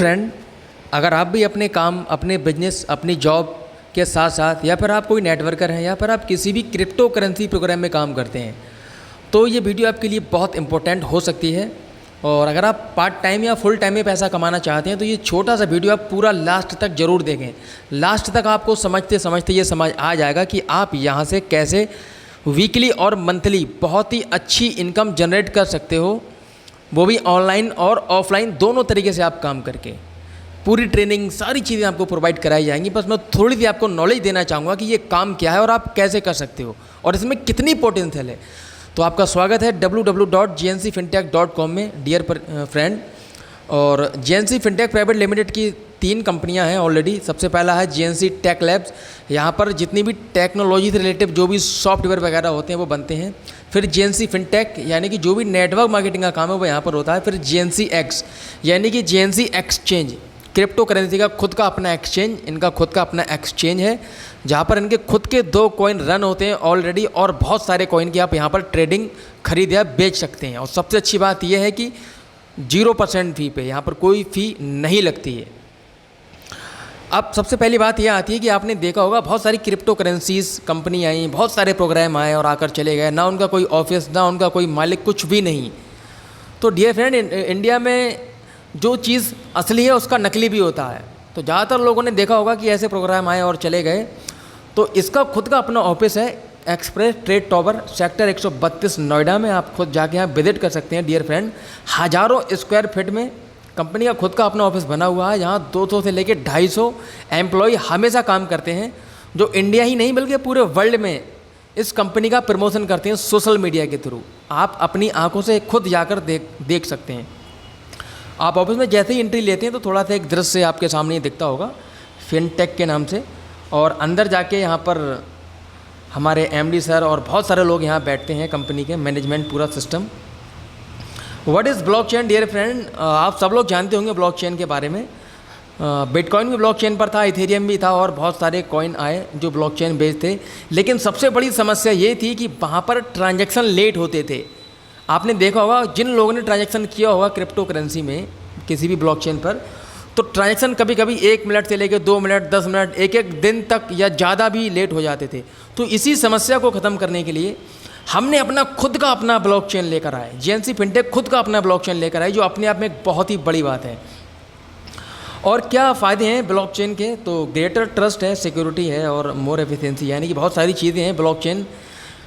Friend, अगर आप भी अपने काम, अपने बिजनेस, अपनी जॉब के साथ साथ या फिर आप कोई नेटवर्कर हैं या फिर आप किसी भी क्रिप्टो करेंसी प्रोग्राम में काम करते हैं तो ये वीडियो आपके लिए बहुत इंपॉर्टेंट हो सकती है। और अगर आप पार्ट टाइम या फुल टाइम में पैसा कमाना चाहते हैं तो ये छोटा सा वीडियो आप पूरा लास्ट तक ज़रूर देखें। लास्ट तक आपको समझते समझते ये समझ आ जाएगा कि आप यहाँ से कैसे वीकली और मंथली बहुत ही अच्छी इनकम जनरेट कर सकते हो, वो भी ऑनलाइन और ऑफलाइन दोनों तरीके से आप काम करके। पूरी ट्रेनिंग, सारी चीज़ें आपको प्रोवाइड कराई जाएंगी। बस मैं थोड़ी सी आपको नॉलेज देना चाहूँगा कि ये काम क्या है और आप कैसे कर सकते हो और इसमें कितनी पोटेंशियल है। तो आपका स्वागत है www.gnc.fintech.com में डियर फ्रेंड। और GNC फिनटेक प्राइवेट लिमिटेड की 3 कंपनियां हैं ऑलरेडी। सबसे पहला है GNC टेक लैब्स, यहाँ पर जितनी भी टेक्नोलॉजी से रिलेटिव जो भी सॉफ्टवेयर वगैरह होते हैं वो बनते हैं। फिर GNC फिनटेक यानी कि जो भी नेटवर्क मार्केटिंग का काम है वो यहाँ पर होता है। फिर GNC एक्स यानी कि GNC एक्सचेंज, क्रिप्टो करेंसी का खुद का अपना एक्सचेंज, इनका खुद का अपना एक्सचेंज है जहाँ पर इनके खुद के 2 कॉइन रन होते हैं ऑलरेडी और बहुत सारे कॉइन की आप यहाँ पर ट्रेडिंग खरीद या बेच सकते हैं। और सबसे अच्छी बात यह है कि 0% फ़ी पे, यहाँ पर कोई फ़ी नहीं लगती है। अब सबसे पहली बात यह आती है कि आपने देखा होगा बहुत सारी क्रिप्टो करेंसीज कंपनी आई, बहुत सारे प्रोग्राम आए और आकर चले गए, ना उनका कोई ऑफिस, ना उनका कोई मालिक, कुछ भी नहीं। तो डियर फ्रेंड, इंडिया में जो चीज़ असली है उसका नकली भी होता है। तो ज़्यादातर लोगों ने देखा होगा कि ऐसे प्रोग्राम आए और चले गए। तो इसका खुद का अपना ऑफिस है express trade tower sector 132 Noida में। आप खुद जाके यहाँ विजिट कर सकते हैं डियर फ्रेंड। हज़ारों स्क्वायर फीट में कंपनी का खुद का अपना ऑफिस बना हुआ है। यहाँ 200 से लेकर 250 एम्प्लॉय हमेशा काम करते हैं, जो इंडिया ही नहीं बल्कि पूरे वर्ल्ड में इस कंपनी का प्रमोशन करते हैं सोशल मीडिया के थ्रू। आप अपनी आंखों से खुद जाकर देख सकते हैं। आप ऑफिस में जैसे ही एंट्री लेते हैं तो थोड़ा सा एक दृश्य आपके सामने दिखता होगा फिनटेक के नाम से। और अंदर जाके यहाँ पर हमारे MD सर और बहुत सारे लोग यहाँ बैठते हैं, कंपनी के मैनेजमेंट, पूरा system. What is blockchain dear friend? आप सब लोग जानते होंगे ब्लॉकचेन के बारे में। बिटकॉइन भी ब्लॉकचेन पर था, इथेरियम भी था और बहुत सारे कॉइन आए जो ब्लॉकचेन बेस्ड थे। लेकिन सबसे बड़ी समस्या ये थी कि वहाँ पर ट्रांजैक्शन लेट होते थे। आपने देखा होगा जिन लोगों ने ट्रांजैक्शन किया होगा क्रिप्टो करेंसी में किसी भी ब्लॉकचेन पर, तो ट्रांजैक्शन कभी कभी 1 मिनट से लेकर 2 मिनट, 10 मिनट, एक दिन तक या ज़्यादा भी लेट हो जाते थे। तो इसी समस्या को ख़त्म करने के लिए हमने अपना खुद का अपना ब्लॉकचेन लेकर आए। GNC फिनटेक खुद का अपना ब्लॉकचेन लेकर आई, जो अपने आप में एक बहुत ही बड़ी बात है। और क्या फ़ायदे हैं ब्लॉकचेन के? तो ग्रेटर ट्रस्ट है, सिक्योरिटी है और मोर एफिशिएंसी, यानी कि बहुत सारी चीज़ें हैं ब्लॉकचेन।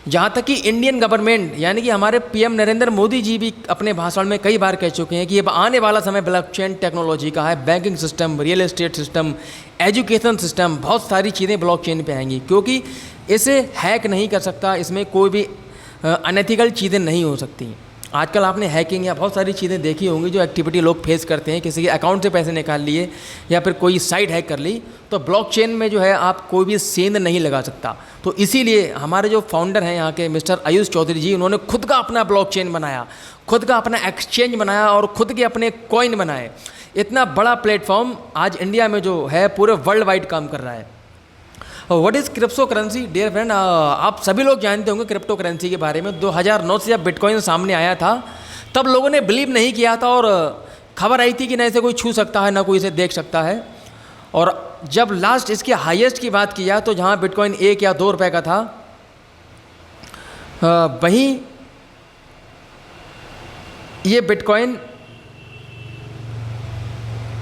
जहाँ तक कि इंडियन गवर्नमेंट यानी कि हमारे PM नरेंद्र मोदी जी भी अपने भाषण में कई बार कह चुके हैं कि अब आने वाला समय ब्लॉकचेन टेक्नोलॉजी का है। Banking system, real estate system, education system, बहुत सारी चीज़ें ब्लॉकचेन पे आएंगी, क्योंकि इसे हैक नहीं कर सकता, इसमें कोई भी अनएथिकल चीज़ें नहीं हो सकती। आजकल आपने हैकिंग या बहुत सारी चीज़ें देखी होंगी जो एक्टिविटी लोग फेस करते हैं, किसी के अकाउंट से पैसे निकाल लिए या फिर कोई साइट हैक कर ली। तो ब्लॉकचेन में जो है आप कोई भी सेंध नहीं लगा सकता। तो इसीलिए हमारे जो फाउंडर हैं यहाँ के मिस्टर आयुष चौधरी जी, उन्होंने खुद का अपना ब्लॉकचेन बनाया, खुद का अपना एक्सचेंज बनाया और खुद के अपने कॉइन बनाए। इतना बड़ा प्लेटफॉर्म आज इंडिया में जो है पूरे वर्ल्ड वाइड काम कर रहा है। What is crypto currency dear friend? आप सभी लोग जानते होंगे क्रिप्टो करेंसी के बारे में। 2009 से जब बिटकॉइन सामने आया था तब लोगों ने बिलीव नहीं किया था और खबर आई थी कि ना इसे कोई छू सकता है, ना कोई इसे देख सकता है। और जब लास्ट इसके हाईएस्ट की बात किया तो जहां बिटकॉइन 1 या 2 रुपए का था, वहीं ये बिटकॉइन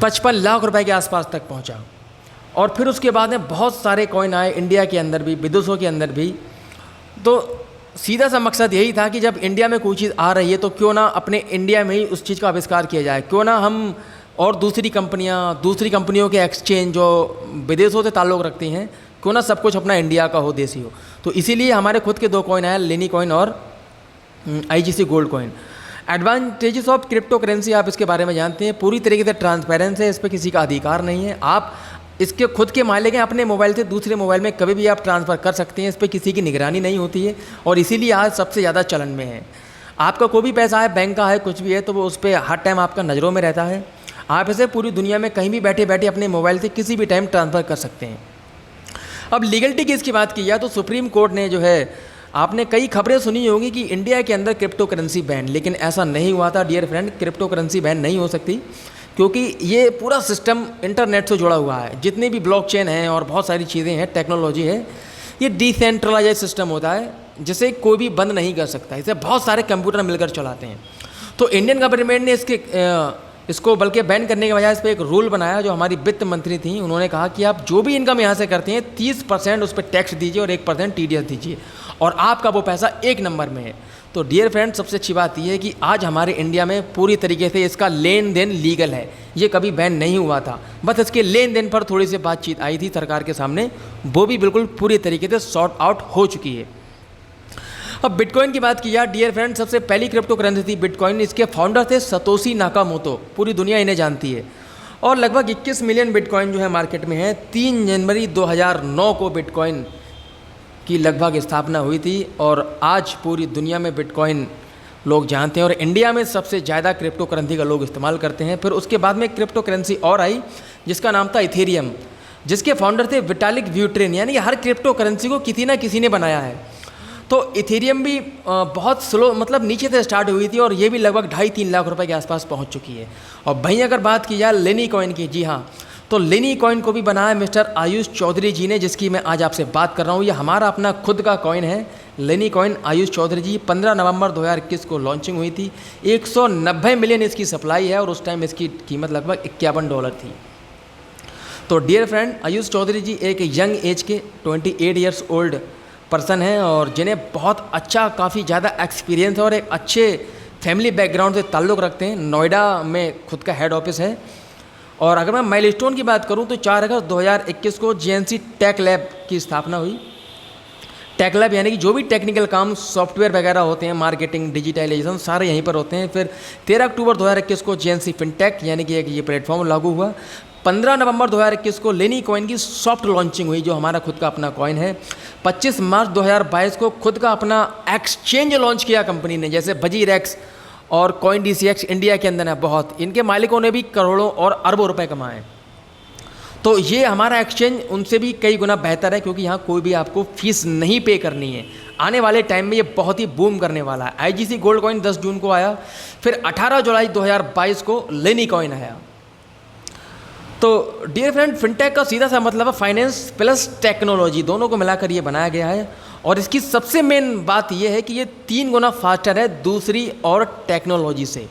55 लाख रुपए के आसपास तक पहुंचा। और फिर उसके बाद में बहुत सारे कॉइन आए, इंडिया के अंदर भी, विदेशों के अंदर भी। तो सीधा सा मकसद यही था कि जब इंडिया में कोई चीज़ आ रही है तो क्यों ना अपने इंडिया में ही उस चीज़ का आविष्कार किया जाए, क्यों ना हम और दूसरी कंपनियों के एक्सचेंज जो विदेशों से ताल्लुक़ रखती हैं, क्यों ना सब कुछ अपना इंडिया का हो, देसी हो। तो इसीलिए हमारे खुद के 2 कॉइन आए, लेनी कॉइन और IGC gold coin. Advantages of crypto currency आप इसके बारे में जानते हैं, पूरी तरीके से ट्रांसपेरेंस है, इस पर किसी का अधिकार नहीं है। आप इसके खुद के मालिक हैं, अपने मोबाइल से दूसरे मोबाइल में कभी भी आप ट्रांसफ़र कर सकते हैं, इस पर किसी की निगरानी नहीं होती है और इसीलिए आज सबसे ज़्यादा चलन में है। आपका कोई भी पैसा है, बैंक का है, कुछ भी है, तो वो उस पर हर टाइम आपका नज़रों में रहता है। आप इसे पूरी दुनिया में कहीं भी बैठे बैठे अपने मोबाइल से किसी भी टाइम ट्रांसफ़र कर सकते हैं। अब लीगलिटी केस की बात की जाए तो सुप्रीम कोर्ट ने जो है, आपने कई खबरें सुनी होंगी कि इंडिया के अंदर क्रिप्टो करेंसी बैन, लेकिन ऐसा नहीं हुआ था dear friend. Crypto currency ban नहीं हो सकती, क्योंकि ये पूरा सिस्टम इंटरनेट से जुड़ा हुआ है। जितनी भी ब्लॉकचेन हैं और बहुत सारी चीज़ें हैं, टेक्नोलॉजी है, ये डिसेंट्रलाइज सिस्टम होता है जिसे कोई भी बंद नहीं कर सकता। इसे बहुत सारे कंप्यूटर मिलकर चलाते हैं। तो इंडियन गवर्नमेंट ने इसको बल्कि बैन करने के बजाय इस पर एक रूल बनाया। जो हमारी वित्त मंत्री थी, उन्होंने कहा कि आप जो भी इनकम यहाँ से करते हैं 30% उस पर टैक्स दीजिए और 1% TDS दीजिए, और आपका वो पैसा एक नंबर में है। तो डियर फ्रेंड, सबसे अच्छी बात यह है कि आज हमारे इंडिया में पूरी तरीके से इसका लेन देन लीगल है। ये कभी बैन नहीं हुआ था, बस इसके लेन देन पर थोड़ी सी बातचीत आई थी सरकार के सामने, वो भी बिल्कुल पूरी तरीके से सॉर्ट आउट हो चुकी है। अब बिटकॉइन की बात की जाए डियर फ्रेंड, सबसे पहली क्रिप्टो करेंसी थी बिटकॉइन। इसके फाउंडर थे सतोशी नाकामोटो, पूरी दुनिया इन्हें जानती है। और लगभग 21 मिलियन बिटकॉइन जो है मार्केट में है। 3 जनवरी 2009 को बिटकॉइन की लगभग स्थापना हुई थी, और आज पूरी दुनिया में बिटकॉइन लोग जानते हैं, और इंडिया में सबसे ज़्यादा क्रिप्टो करेंसी का लोग इस्तेमाल करते हैं। फिर उसके बाद में क्रिप्टो करेंसी और आई जिसका नाम था इथेरियम, जिसके फाउंडर थे विटालिक ब्यूटेरिन। यानी कि हर क्रिप्टो करेंसी को किसी ना किसी ने बनाया है। तो इथेरियम भी बहुत स्लो, मतलब नीचे से स्टार्ट हुई थी, और ये भी लगभग 2.5-3 लाख रुपए के आसपास पहुंच चुकी है। और भाई अगर बात की जाए लेनी कॉइन की, जी हाँ, तो लेनी कॉइन को भी बनाया मिस्टर आयुष चौधरी जी ने, जिसकी मैं आज आपसे बात कर रहा हूँ। ये हमारा अपना खुद का कॉइन है, लेनी कॉइन। आयुष चौधरी जी 15 नवंबर 2021 को लॉन्चिंग हुई थी। 190 मिलियन इसकी सप्लाई है, और उस टाइम इसकी कीमत लगभग $51 थी। तो डियर फ्रेंड, आयुष चौधरी जी एक यंग एज के 28 ईयर्स ओल्ड पर्सन हैं, और जिन्हें बहुत अच्छा, काफ़ी ज़्यादा एक्सपीरियंस है और एक अच्छे फैमिली बैकग्राउंड से ताल्लुक़ रखते हैं। नोएडा में खुद का हेड ऑफिस है। और अगर मैं माइलस्टोन की बात करूं तो 4 अगस्त 2021 को JNC टेक लैब की स्थापना हुई। टेक लैब यानी कि जो भी टेक्निकल काम, सॉफ्टवेयर वगैरह होते हैं, मार्केटिंग, डिजिटलाइजेशन, सारे यहीं पर होते हैं। फिर 13 अक्टूबर 2021 को JNC फिनटेक यानी कि एक ये प्लेटफॉर्म लागू हुआ। 15 नवंबर 2021 को लेनी कॉइन की सॉफ्ट लॉन्चिंग हुई, जो हमारा खुद का अपना कॉइन है। 25 मार्च 2022 को खुद का अपना एक्सचेंज लॉन्च किया कंपनी ने, जैसे बजीरेक्स और कॉइन DCX इंडिया के अंदर है बहुत। इनके मालिकों ने भी करोड़ों और अरबों रुपए कमाए। तो ये हमारा एक्सचेंज उनसे भी कई गुना बेहतर है, क्योंकि यहाँ कोई भी आपको फीस नहीं पे करनी है। आने वाले टाइम में ये बहुत ही बूम करने वाला है। IGC गोल्ड कॉइन 10 जून को आया। फिर 18 जुलाई 2022 को लेनी कॉइन आया। तो डियर फ्रेंड, फिनटेक का सीधा सा मतलब है फाइनेंस प्लस टेक्नोलॉजी, दोनों को मिलाकर ये बनाया गया है। और इसकी सबसे मेन बात यह है कि ये 3 गुना फास्टर है दूसरी और टेक्नोलॉजी से।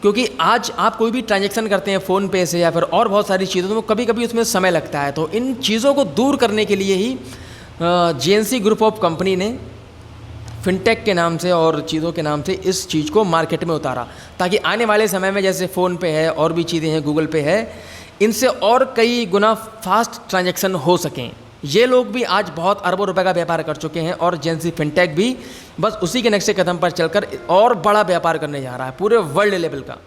क्योंकि आज आप कोई भी ट्रांजैक्शन करते हैं फ़ोन पे से या फिर और बहुत सारी चीज़ों में, कभी कभी उसमें समय लगता है। तो इन चीज़ों को दूर करने के लिए ही JNC ग्रुप ऑफ कंपनी ने फिनटेक के नाम से और चीज़ों के नाम से इस चीज़ को मार्केट में उतारा, ताकि आने वाले समय में जैसे फ़ोन पे है और भी चीज़ें हैं, गूगल पे है, इनसे और कई गुना फास्ट ट्रांजैक्शन हो सकें। ये लोग भी आज बहुत अरबों रुपए का व्यापार कर चुके हैं, और JNC फिनटेक भी बस उसी के नक्शे कदम पर चलकर और बड़ा व्यापार करने जा रहा है पूरे वर्ल्ड लेवल का।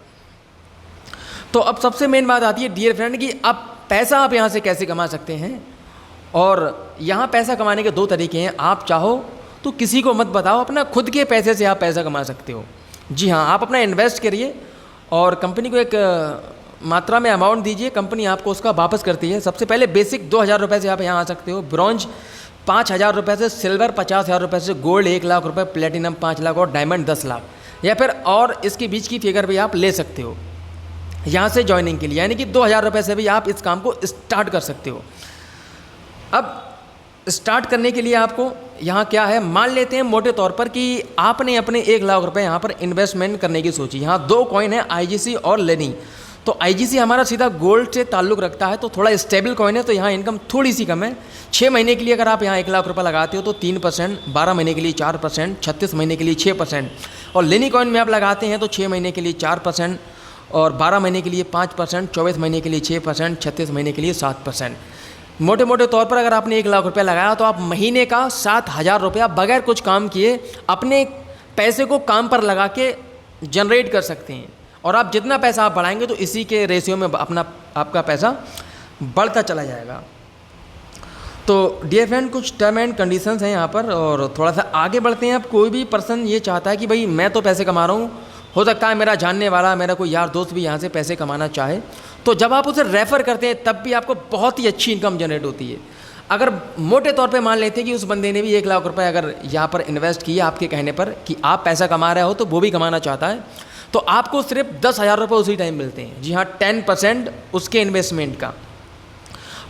तो अब सबसे मेन बात आती है डियर फ्रेंड कि अब पैसा आप यहाँ से कैसे कमा सकते हैं। और यहाँ पैसा कमाने के 2 तरीके हैं। आप चाहो तो किसी को मत बताओ, अपना खुद के पैसे से आप पैसा कमा सकते हो। जी हाँ, आप अपना इन्वेस्ट करिए और कंपनी को एक मात्रा में अमाउंट दीजिए, कंपनी आपको उसका वापस करती है। सबसे पहले बेसिक 2,000 रुपये से आप यहाँ आ सकते हो, ब्रॉन्ज 5,000 रुपये से, सिल्वर 50,000 रुपये से, गोल्ड 1 लाख रुपये, प्लेटिनम 5 लाख और डायमंड 10 लाख, या फिर और इसके बीच की फिगर भी आप ले सकते हो यहाँ से ज्वाइनिंग के लिए। यानी कि 2,000 रुपये से भी आप इस काम को स्टार्ट कर सकते हो। अब स्टार्ट करने के लिए आपको यहाँ क्या है, मान लेते हैं मोटे तौर पर कि आपने अपने 1 लाख रुपये यहाँ पर इन्वेस्टमेंट करने की सोची। यहाँ 2 कॉइन है, IGC और लेनी। तो IGC हमारा सीधा गोल्ड से ताल्लुक़ रखता है, तो थोड़ा स्टेबल कॉइन है, तो यहाँ इनकम थोड़ी सी कम है। 6 महीने के लिए अगर आप यहाँ 1 लाख रुपये लगाते हो तो 3%, 12 महीने के लिए 4%, 36 महीने के लिए 6%, और लेनी कॉइन में आप लगाते हैं तो 6 महीने के लिए 4%, और 12 महीने के लिए 5%, 24 महीने के लिए 6%, 36 महीने के लिए 7%। मोटे मोटे तौर पर अगर आपने 1 लाख रुपये लगाया तो आप महीने का 7,000 रुपया बगैर कुछ काम किए अपने पैसे को काम पर लगा के जनरेट कर सकते हैं। और आप जितना पैसा आप बढ़ाएंगे तो इसी के रेशियो में आपका पैसा बढ़ता चला जाएगा। तो डियर फ्रेंड, कुछ टर्म एंड कंडीशंस हैं यहाँ पर, और थोड़ा सा आगे बढ़ते हैं। अब कोई भी पर्सन ये चाहता है कि भाई मैं तो पैसे कमा रहा हूँ, हो सकता है मेरा जानने वाला, मेरा कोई यार दोस्त भी यहाँ से पैसे कमाना चाहे, तो जब आप उसे रेफ़र करते हैं तब भी आपको बहुत ही अच्छी इनकम जनरेट होती है। अगर मोटे तौर पे मान लेते हैं कि उस बंदे ने भी 1 लाख रुपए अगर यहाँ पर इन्वेस्ट किया आपके कहने पर कि आप पैसा कमा रहे हो तो वो भी कमाना चाहता है, तो आपको सिर्फ 10,000 रुपये उसी टाइम मिलते हैं। जी हाँ, 10% उसके इन्वेस्टमेंट का।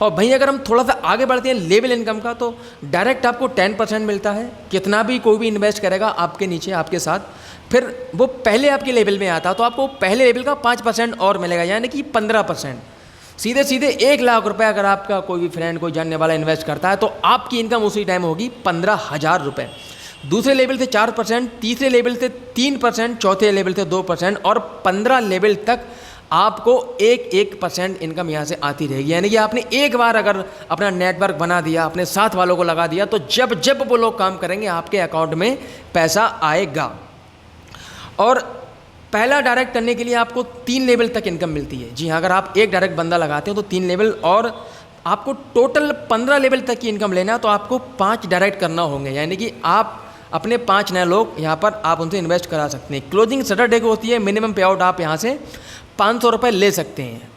और भाई अगर हम थोड़ा सा आगे बढ़ते हैं लेवल इनकम का, तो डायरेक्ट आपको 10% मिलता है। कितना भी कोई भी इन्वेस्ट करेगा आपके नीचे आपके साथ, फिर वो पहले आपके लेवल में आता तो आपको पहले लेवल का 5% और मिलेगा, यानी कि 15%। सीधे सीधे 1,00,000 रुपये अगर आपका कोई भी फ्रेंड कोई जानने वाला इन्वेस्ट करता है तो आपकी इनकम उसी टाइम होगी 15,000 रुपये। दूसरे लेवल से 4%, तीसरे लेवल से 3%, चौथे लेवल से 2% और 15 लेवल तक आपको 1% इनकम यहाँ से आती रहेगी। यानी कि आपने एक बार अगर अपना नेटवर्क बना दिया, अपने साथ वालों को लगा दिया, तो जब जब वो लोग काम करेंगे आपके अकाउंट में पैसा आएगा। और पहला डायरेक्ट करने के लिए आपको 3 लेवल तक इनकम मिलती है। जी हाँ, अगर आप एक डायरेक्ट बंदा लगाते हो तो 3 लेवल, और आपको टोटल 15 लेवल तक की इनकम लेना तो आपको 5 डायरेक्ट करना होंगे। यानी कि आप अपने 5 नए लोग यहाँ पर आप उनसे इन्वेस्ट करा सकते हैं। क्लोजिंग सैटरडे को होती है, मिनिमम पे आउट आप यहाँ से 500 रुपये ले सकते हैं।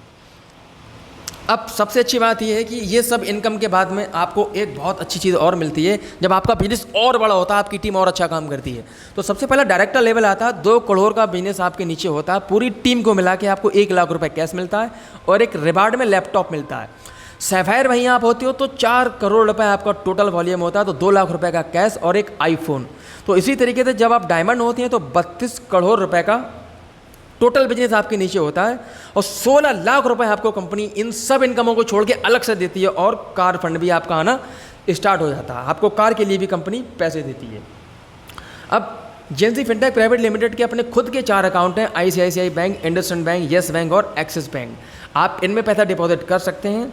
अब सबसे अच्छी बात यह है कि ये सब इनकम के बाद में आपको एक बहुत अच्छी चीज़ और मिलती है। जब आपका बिजनेस और बड़ा होता है, आपकी टीम और अच्छा काम करती है, तो सबसे पहला डायरेक्टर लेवल आता है। 2 करोड़ का बिजनेस आपके नीचे होता है, पूरी टीम को मिला के आपको 1,00,000 रुपये कैश मिलता है और एक रिवार्ड में लैपटॉप मिलता है। सैफायर वहीं आप होते हो तो 4 करोड़ रुपये आपका टोटल वॉल्यूम होता है, तो 2,00,000 रुपये का कैश और एक आईफोन। तो इसी तरीके से जब आप डायमंड होती हैं तो 32 करोड़ रुपये का टोटल बिजनेस आपके नीचे होता है और 16,00,000 रुपए आपको कंपनी इन सब इनकमों को छोड़ के अलग से देती है। और कार फंड भी आपका आना स्टार्ट हो जाता है, आपको कार के लिए भी कंपनी पैसे देती है। अब जेएनसी फिनटेक प्राइवेट लिमिटेड के अपने खुद के 4 अकाउंट हैं, ICICI bank, IndusInd bank, yes bank और एक्सिस बैंक। आप इनमें पैसा डिपॉजिट कर सकते हैं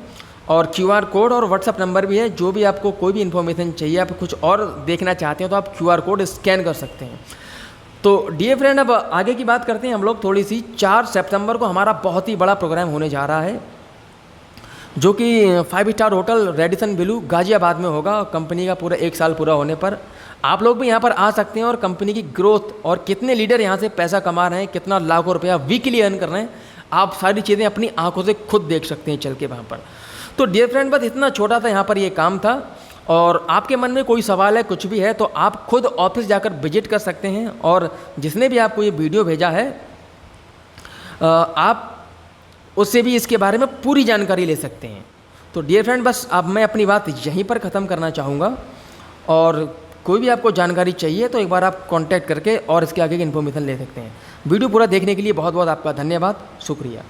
और QR कोड और व्हाट्सअप नंबर भी है। जो भी आपको कोई भी इन्फॉर्मेशन चाहिए, आप कुछ और देखना चाहते हैं तो आप QR कोड स्कैन कर सकते हैं। तो डियर फ्रेंड, अब आगे की बात करते हैं हम लोग थोड़ी सी। 4 सितंबर को हमारा बहुत ही बड़ा प्रोग्राम होने जा रहा है, जो कि 5 star hotel Radisson Blu Ghaziabad में होगा। कंपनी का पूरा 1 साल पूरा होने पर आप लोग भी यहाँ पर आ सकते हैं और कंपनी की ग्रोथ और कितने लीडर यहाँ से पैसा कमा रहे हैं, कितना लाखों रुपया वीकली अर्न कर रहे हैं, आप सारी चीज़ें अपनी आंखों से खुद देख सकते हैं चल के वहाँ पर। तो डियर फ्रेंड, बस इतना छोटा सा यहाँ पर ये काम था। और आपके मन में कोई सवाल है, कुछ भी है, तो आप खुद ऑफिस जाकर विजिट कर सकते हैं। और जिसने भी आपको ये वीडियो भेजा है, आप उससे भी इसके बारे में पूरी जानकारी ले सकते हैं। तो डियर फ्रेंड, बस अब मैं अपनी बात यहीं पर ख़त्म करना चाहूँगा। और कोई भी आपको जानकारी चाहिए तो एक बार आप कांटेक्ट करके और इसके आगे की इन्फॉर्मेशन ले सकते हैं। वीडियो पूरा देखने के लिए बहुत बहुत आपका धन्यवाद, शुक्रिया।